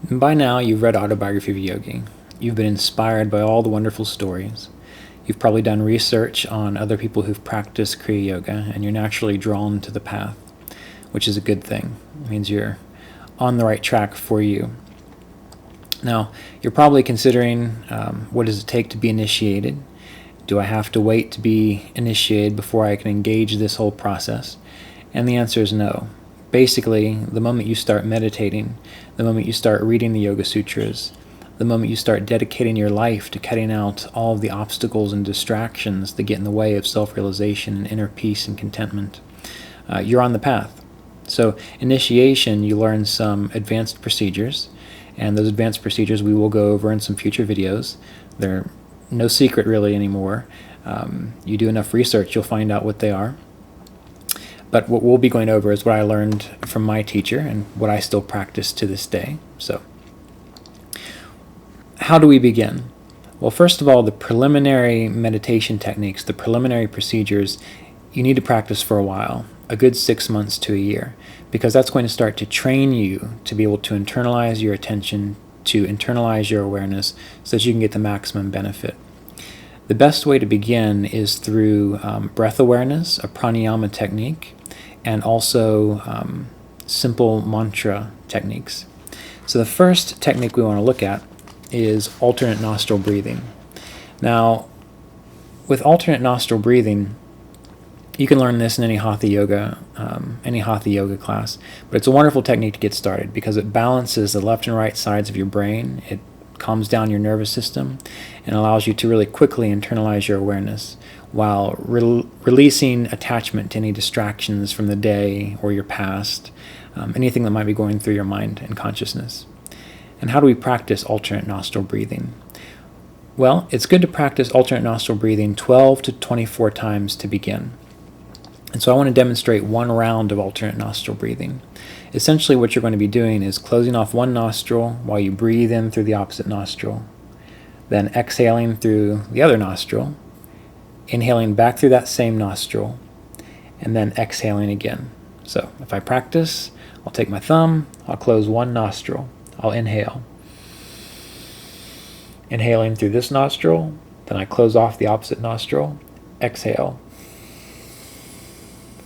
And by now, you've read Autobiography of a Yogi. You've been inspired by all the wonderful stories. You've probably done research on other people who've practiced Kriya Yoga, and you're naturally drawn to the path, which is a good thing. It means you're on the right track for you. Now, you're probably considering, what does it take to be initiated? Do I have to wait to be initiated before I can engage this whole process? And the answer is no. Basically, the moment you start meditating, the moment you start reading the Yoga Sutras, the moment you start dedicating your life to cutting out all of the obstacles and distractions that get in the way of self-realization and inner peace and contentment, you're on the path. So initiation, you learn some advanced procedures, and those advanced procedures we will go over in some future videos. They're no secret really anymore. You do enough research, you'll find out what they are. But what we'll be going over is what I learned from my teacher and what I still practice to this day. So, how do we begin? Well, first of all, the preliminary meditation techniques, the preliminary procedures, you need to practice for a while, a good 6 months to a year, because that's going to start to train you to be able to internalize your attention, to internalize your awareness, so that you can get the maximum benefit. The best way to begin is through breath awareness, a pranayama technique, and also simple mantra techniques. So the first technique we want to look at is alternate nostril breathing. Now, with alternate nostril breathing, you can learn this in any hatha yoga class, but it's a wonderful technique to get started because it balances the left and right sides of your brain. It calms down your nervous system and allows you to really quickly internalize your awareness while releasing attachment to any distractions from the day or your past, anything that might be going through your mind and consciousness. And how do we practice alternate nostril breathing? Well, it's good to practice alternate nostril breathing 12 to 24 times to begin. And so I want to demonstrate one round of alternate nostril breathing. Essentially what you're going to be doing is closing off one nostril while you breathe in through the opposite nostril, then exhaling through the other nostril, inhaling back through that same nostril, and then exhaling again. So if I practice, I'll take my thumb, I'll close one nostril, I'll inhale. Inhaling through this nostril, then I close off the opposite nostril, exhale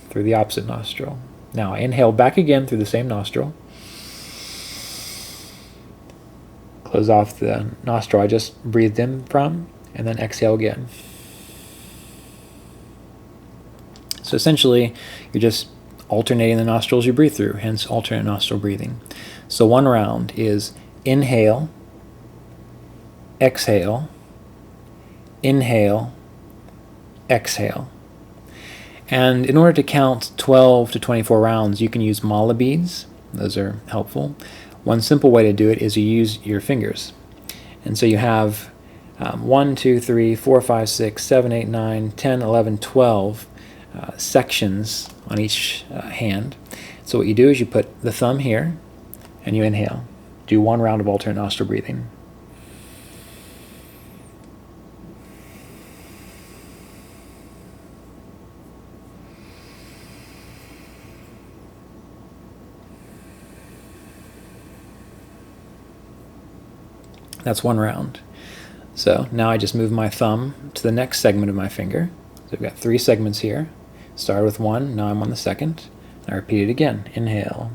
through the opposite nostril. Now I inhale back again through the same nostril, close off the nostril I just breathed in from, and then exhale again. So essentially, you're just alternating the nostrils you breathe through, hence alternate nostril breathing. So one round is inhale, exhale, inhale, exhale. And in order to count 12 to 24 rounds, you can use mala beads. Those are helpful. One simple way to do it is you use your fingers. And so you have 1, 2, 3, 4, 5, 6, 7, 8, 9, 10, 11, 12 sections on each hand. So what you do is you put the thumb here and you inhale. Do one round of alternate nostril breathing. That's one round. So now I just move my thumb to the next segment of my finger. So I've got 3 segments here. Started with 1, now I'm on the second. I repeat it again. Inhale.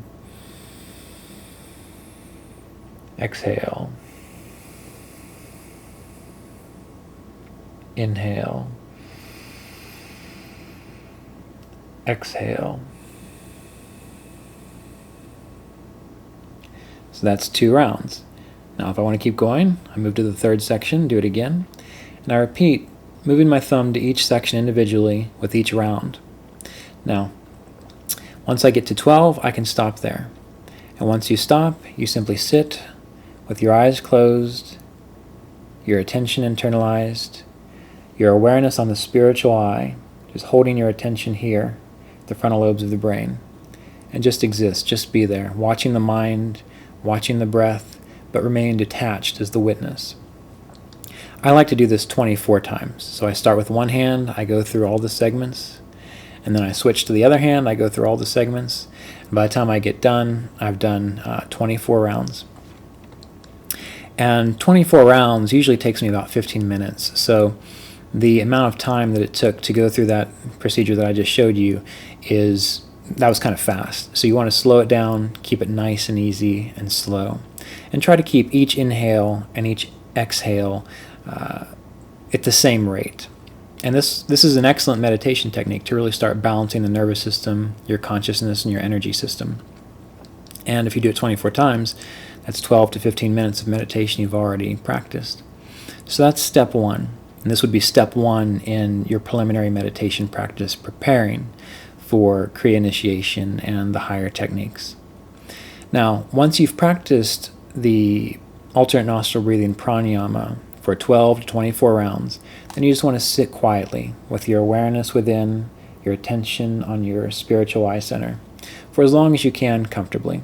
Exhale. Inhale. Exhale. So that's 2 rounds. Now if I want to keep going, I move to the 3rd section, do it again, and I repeat, moving my thumb to each section individually with each round. Now, once I get to 12, I can stop there. And once you stop, you simply sit with your eyes closed, your attention internalized, your awareness on the spiritual eye, just holding your attention here, the frontal lobes of the brain, and just exist, just be there, watching the mind, watching the breath, but remaining detached as the witness. I like to do this 24 times. So I start with one hand, I go through all the segments, and then I switch to the other hand, I go through all the segments, and by the time I get done, I've done 24 rounds. And 24 rounds usually takes me about 15 minutes. So the amount of time that it took to go through that procedure that I just showed you that was kind of fast. So you want to slow it down, keep it nice and easy and slow, and try to keep each inhale and each exhale at the same rate. And this is an excellent meditation technique to really start balancing the nervous system, your consciousness, and your energy system. And if you do it 24 times, that's 12 to 15 minutes of meditation you've already practiced. So that's step one. And this would be step one in your preliminary meditation practice, preparing for Kriya Initiation and the higher techniques. Now, once you've practiced the alternate nostril breathing pranayama for 12 to 24 rounds, then you just want to sit quietly with your awareness within, your attention on your spiritual eye center, for as long as you can comfortably.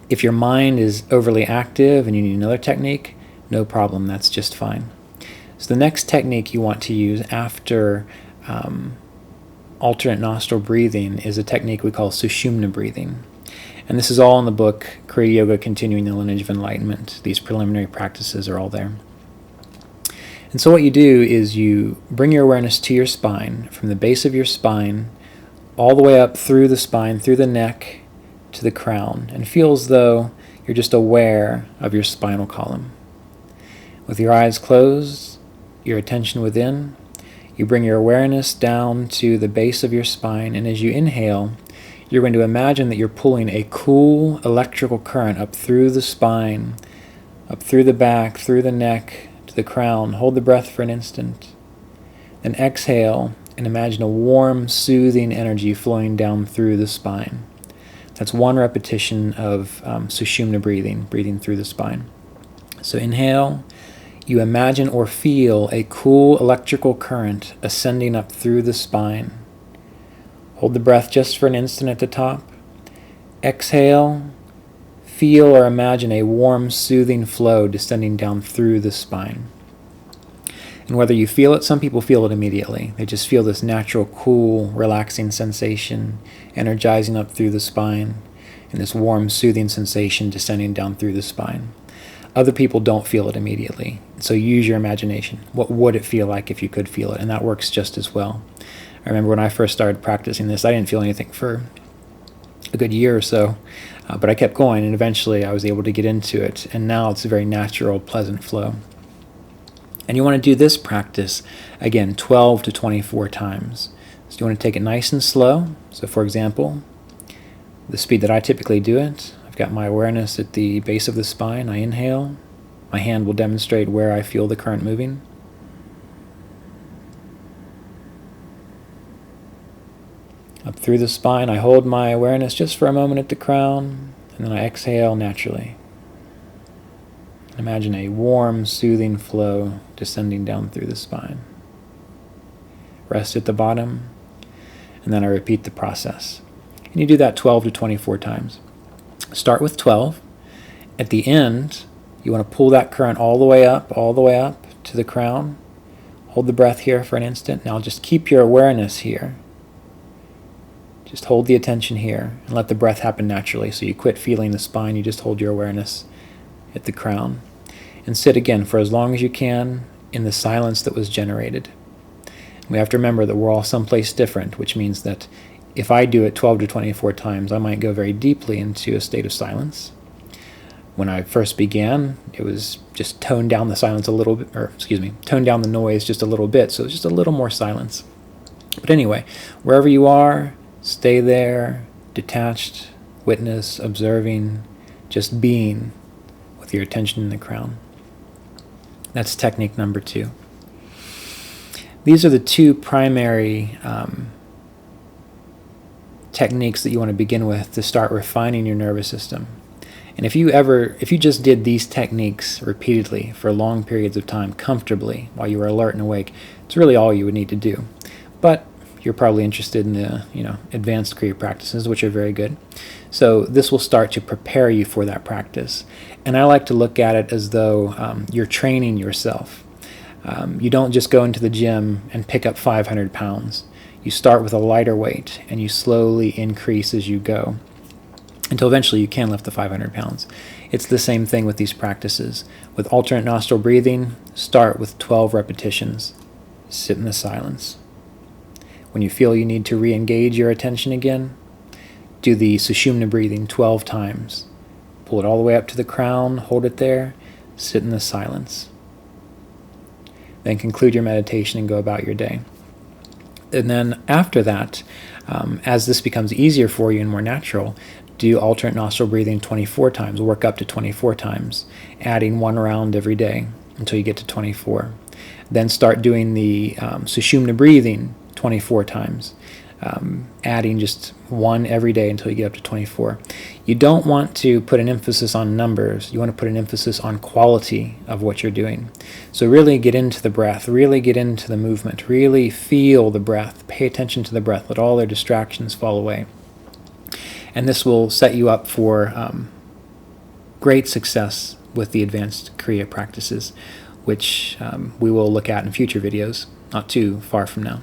If your mind is overly active and you need another technique, no problem, that's just fine. So the next technique you want to use after alternate nostril breathing is a technique we call sushumna breathing. And this is all in the book, Kriya Yoga Continuing the Lineage of Enlightenment. These preliminary practices are all there. And so what you do is you bring your awareness to your spine, from the base of your spine, all the way up through the spine, through the neck, to the crown, and feel as though you're just aware of your spinal column. With your eyes closed, your attention within, you bring your awareness down to the base of your spine, and as you inhale, you're going to imagine that you're pulling a cool electrical current up through the spine, up through the back, through the neck, to the crown. Hold the breath for an instant. Then exhale and imagine a warm, soothing energy flowing down through the spine. That's one repetition of sushumna breathing through the spine. So inhale, you imagine or feel a cool electrical current ascending up through the spine. Hold the breath just for an instant at the top. Exhale, feel or imagine a warm, soothing flow descending down through the spine. And whether you feel it, some people feel it immediately. They just feel this natural, cool, relaxing sensation energizing up through the spine, and this warm, soothing sensation descending down through the spine. Other people don't feel it immediately. So use your imagination. What would it feel like if you could feel it? And that works just as well. I remember when I first started practicing this, I didn't feel anything for a good year or so, but I kept going, and eventually I was able to get into it, and now it's a very natural, pleasant flow. And you want to do this practice, again, 12 to 24 times. So you want to take it nice and slow. So for example, the speed that I typically do it, I've got my awareness at the base of the spine. I inhale. My hand will demonstrate where I feel the current moving. Up through the spine, I hold my awareness just for a moment at the crown, and then I exhale naturally. Imagine a warm, soothing flow descending down through the spine. Rest at the bottom, and then I repeat the process. And you do that 12 to 24 times. Start with 12. At the end, you want to pull that current all the way up to the crown. Hold the breath here for an instant. Now just keep your awareness here. Just hold the attention here and let the breath happen naturally. So you quit feeling the spine, you just hold your awareness at the crown. And sit again for as long as you can in the silence that was generated. We have to remember that we're all someplace different, which means that if I do it 12 to 24 times, I might go very deeply into a state of silence. When I first began, it was just tone down the silence a little bit, tone down the noise just a little bit, so it's just a little more silence. But anyway, wherever you are, stay there, detached, witness, observing, just being with your attention in the crown. That's technique number 2. These are the 2 primary techniques that you want to begin with to start refining your nervous system. And if you just did these techniques repeatedly for long periods of time comfortably while you were alert and awake, it's really all you would need to do. But you're probably interested in the advanced Kriya practices, which are very good. So this will start to prepare you for that practice. And I like to look at it as though you're training yourself. You don't just go into the gym and pick up 500 pounds. You start with a lighter weight, and you slowly increase as you go, until eventually you can lift the 500 pounds. It's the same thing with these practices. With alternate nostril breathing, start with 12 repetitions. Sit in the silence. When you feel you need to re-engage your attention again, do the sushumna breathing 12 times. Pull it all the way up to the crown, hold it there, sit in the silence. Then conclude your meditation and go about your day. And then after that, as this becomes easier for you and more natural, do alternate nostril breathing 24 times, work up to 24 times, adding 1 round every day until you get to 24. Then start doing the sushumna breathing 24 times, adding just 1 every day until you get up to 24. You don't want to put an emphasis on numbers. You want to put an emphasis on quality of what you're doing. So really get into the breath, really get into the movement, really feel the breath, pay attention to the breath, let all their distractions fall away. And this will set you up for great success with the advanced Kriya practices, which we will look at in future videos, not too far from now.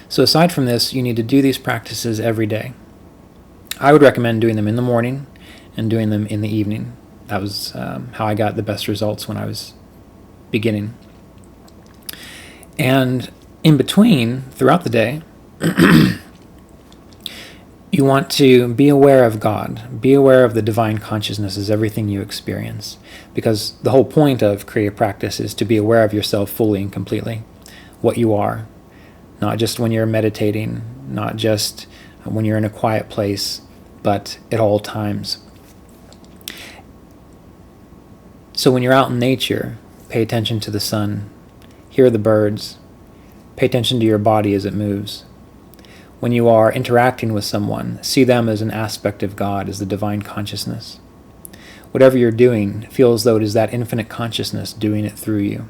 So aside from this, you need to do these practices every day. I would recommend doing them in the morning and doing them in the evening. That was how I got the best results when I was beginning. And in between, throughout the day, you want to be aware of God. Be aware of the divine consciousness as everything you experience. Because the whole point of Kriya practice is to be aware of yourself fully and completely, what you are. Not just when you're meditating, not just when you're in a quiet place, but at all times. So when you're out in nature, pay attention to the sun, hear the birds, pay attention to your body as it moves. When you are interacting with someone, see them as an aspect of God, as the divine consciousness. Whatever you're doing, feel as though it is that infinite consciousness doing it through you.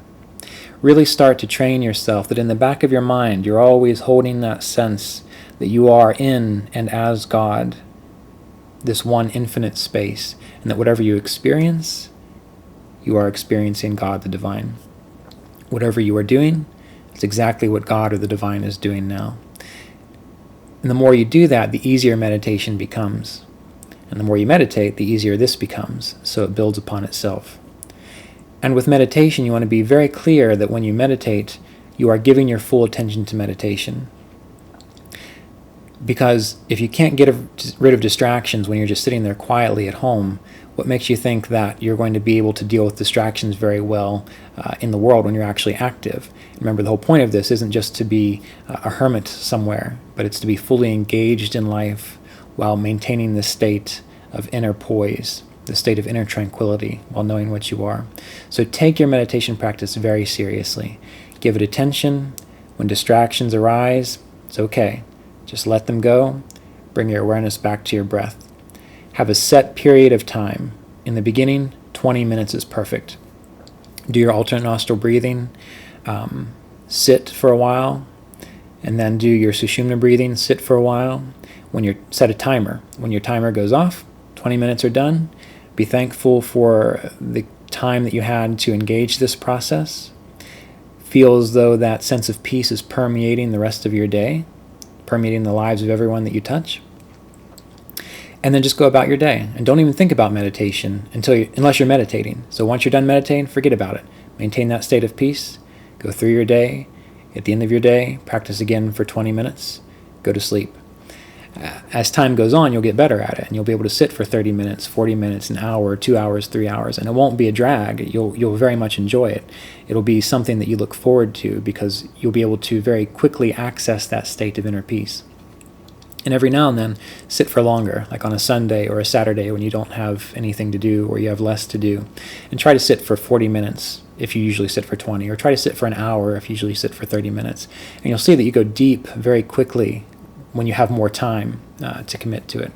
Really start to train yourself that in the back of your mind, you're always holding that sense that you are in and as God, this one infinite space, and that whatever you experience, you are experiencing God the divine. Whatever you are doing, it's exactly what God or the divine is doing now. And the more you do that, the easier meditation becomes. And the more you meditate, the easier this becomes, so it builds upon itself. And with meditation, you want to be very clear that when you meditate, you are giving your full attention to meditation. Because if you can't get rid of distractions when you're just sitting there quietly at home, what makes you think that you're going to be able to deal with distractions very well in the world when you're actually active? Remember, the whole point of this isn't just to be a hermit somewhere, but it's to be fully engaged in life while maintaining the state of inner poise, the state of inner tranquility, while knowing what you are. So take your meditation practice very seriously. Give it attention. When distractions arise, it's okay. Just let them go. Bring your awareness back to your breath. Have a set period of time. In the beginning, 20 minutes is perfect. Do your alternate nostril breathing. Sit for a while. And then do your sushumna breathing. Sit for a while. Set a timer. When your timer goes off, 20 minutes are done. Be thankful for the time that you had to engage this process. Feel as though that sense of peace is permeating the rest of your day, permeating the lives of everyone that you touch. And then just go about your day. And don't even think about meditation unless you're meditating. So once you're done meditating, forget about it. Maintain that state of peace. Go through your day. At the end of your day, practice again for 20 minutes. Go to sleep. As time goes on, you'll get better at it, and you'll be able to sit for 30 minutes, 40 minutes, an hour, 2 hours, 3 hours, and it won't be a drag. You'll very much enjoy it. It'll be something that you look forward to because you'll be able to very quickly access that state of inner peace. And every now and then, sit for longer, like on a Sunday or a Saturday when you don't have anything to do or you have less to do, and try to sit for 40 minutes if you usually sit for 20, or try to sit for an hour if you usually sit for 30 minutes. And you'll see that you go deep very quickly when you have more time to commit to it.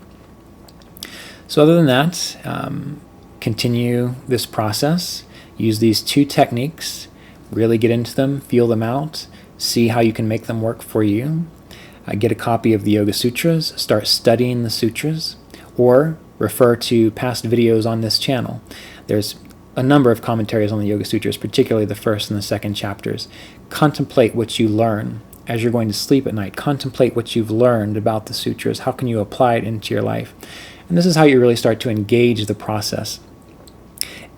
So other than that, continue this process. Use these 2 techniques. Really get into them, feel them out, see how you can make them work for you. Get a copy of the Yoga Sutras, start studying the sutras, or refer to past videos on this channel. There's a number of commentaries on the Yoga Sutras, particularly the first and the second chapters. Contemplate what you learn. As you're going to sleep at night, contemplate what you've learned about the sutras. How can you apply it into your life? And this is how you really start to engage the process.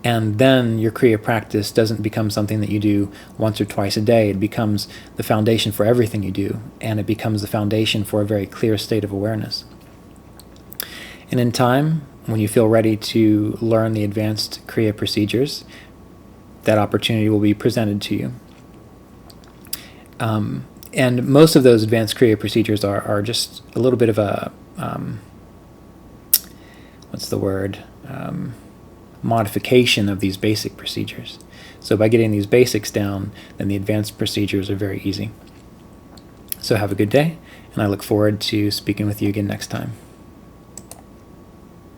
And then your Kriya practice doesn't become something that you do once or twice a day. It becomes the foundation for everything you do, and it becomes the foundation for a very clear state of awareness. And in time, when you feel ready to learn the advanced Kriya procedures, that opportunity will be presented to you. And most of those advanced Kriya procedures are just a little bit of a, modification of these basic procedures. So by getting these basics down, then the advanced procedures are very easy. So have a good day, and I look forward to speaking with you again next time.